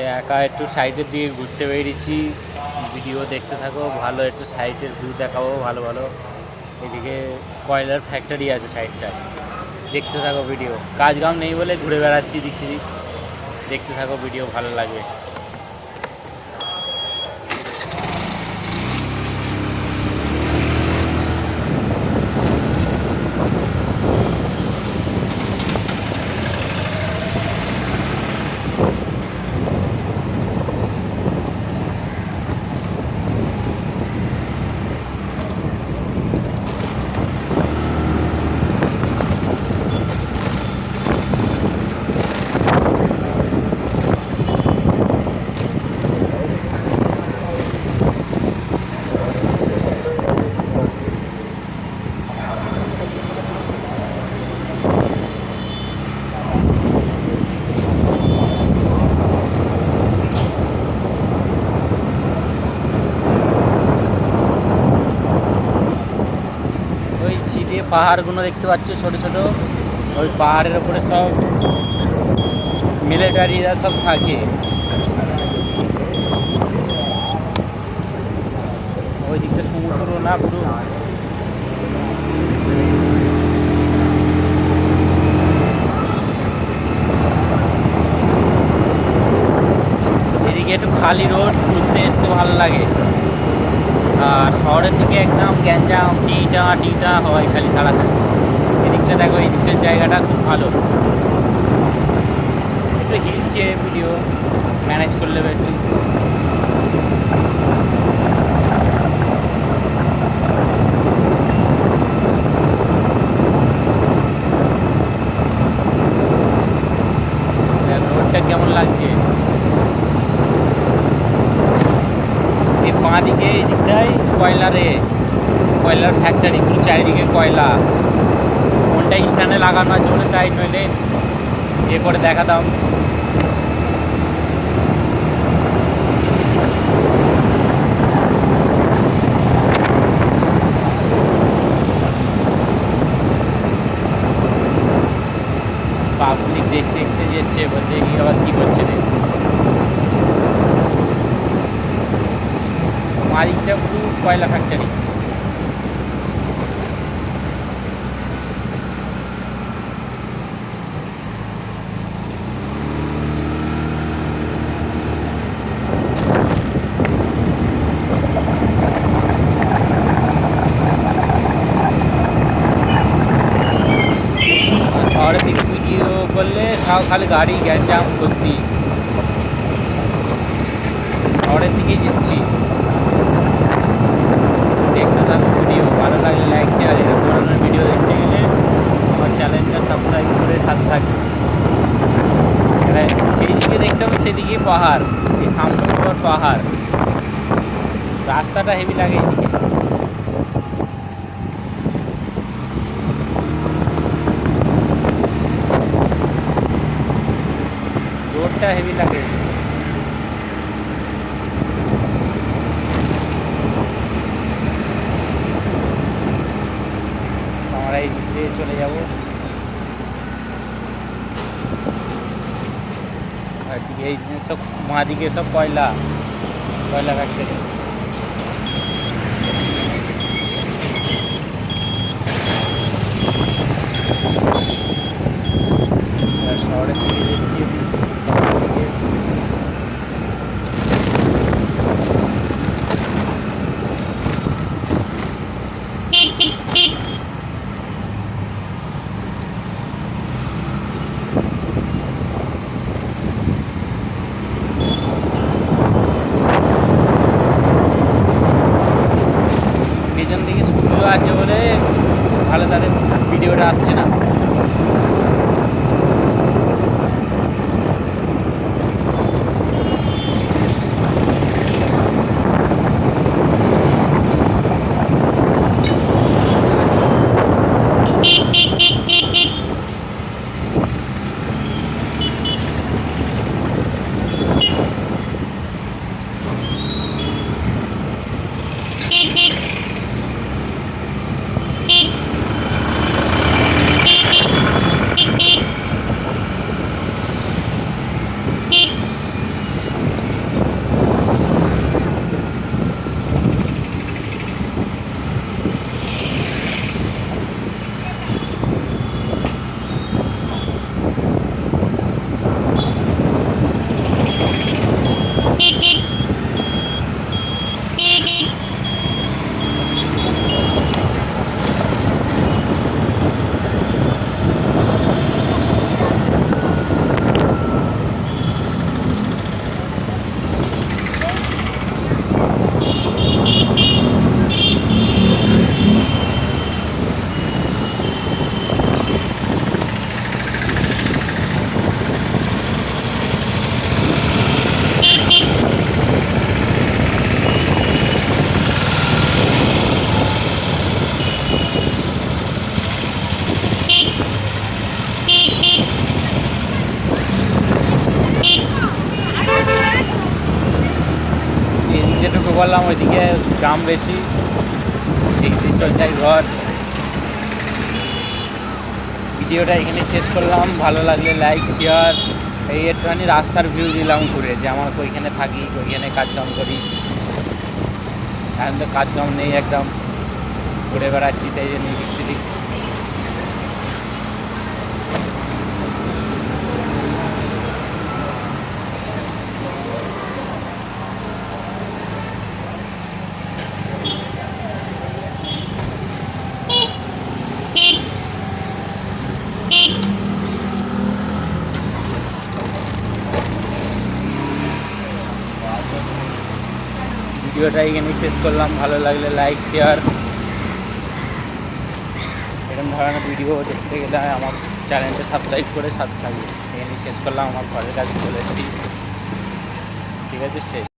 একা একটু সাইডের দিকে ঘুরতে বেরিয়েছি, ভিডিও দেখতে থাকো, ভালো একটু সাইডের ভিউ দেখাবো ভালো ভালো। এদিকে কয়লার ফ্যাক্টরি আছে সাইডটায়, দেখতে থাকো ভিডিও। কাজ কাম নেই বলে ঘুরে বেড়াচ্ছি দিক সেদিক, দেখতে থাকো ভিডিও, ভালো লাগবে। ওই ছিটে পাহাড়গুলো দেখতে পাচ্ছ ছোট ছোট, ওই পাহাড়ের ওপরে সব মিলিটারিরা সব থাকে। ওই দিকটা সমুদ্র না পুরো। এদিকে একটু খালি রোড, ঘুরতে আসতে ভালো লাগে। আর শহরের দিকে একদম গ্যাঞ্জাম, টিটা টিটা হয় খালি সারাদিন। এদিকটা দেখো, এই দিকটার জায়গাটা খুব ভালো। একটু হিলছে ভিডিও ম্যানেজ করলে একটু। রোডটা কেমন লাগছে? এই বাঁ দিকে এই দিকটায় কয়লার ফ্যাক্টরি, পুরো চারিদিকে কয়লা। কোনটা স্ট্যান্ডে লাগানো আছে বলে তাই, নইলে এ করে দেখাতাম। পাবলিক দেখতে দেখতে যাচ্ছে, বলতে গিয়ে আবার কী করছে রে। মালিকটা পুরো কয়লা ফ্যাক্টরি। শহরের দিকে ভিডিও করলে সব খালি গাড়ি গ্যাঞ্জাম ভর্তি। শহরের দিকেই যাচ্ছি, দেখতে থাকো ভিডিও, ভালো লাগলে লাইক শেয়ার। এরকম ধরনের ভিডিও দেখতে গেলে আমার চ্যানেলটা সাবস্ক্রাইব করে সাথে থাকবে। যেই দিকে দেখতে হবে সেদিকে পাহাড়, এই সামনে পর পাহাড়। রাস্তাটা হেভি লাগে এইদিকে। রোডটা হেভি লাগে। আমরা এই দিক দিয়ে চলে যাবো। আর এই সব মা দিকে সব কয়লা ফ্যাক্টরি। শহরের দিকে যাচ্ছি, শহরের দিকে। পেছন দিকে সূর্য আছে বলে ভালো তাদের ভিডিওটা আসছে না। পারলাম, ওইদিকে জাম বেশি, এদিকে চলে যায় ঘর। ভিডিওটা এখানে শেষ করলাম। ভালো লাগলে লাইক শেয়ার। এই একটুখানি রাস্তার ভিউ দিলাম ঘুরে, যে আমার ওইখানে থাকি, ওইখানে কাজকাম করি। এখন তো কাজকাম নেই, একদম ঘুরে বেড়াচ্ছি, তাই জন্য এদিক। ভিডিওটা এখানে শেষ করলাম। ভালো লাগলে লাইক শেয়ার। এরকম ধরনের ভিডিও দেখতে গেলে আমার চ্যানেলটা সাবস্ক্রাইব করে সাথে থাকবে। এখানে শেষ করলাম। আমার ঘরের কাছে চলে এসেছি। ঠিক আছে, শেষ।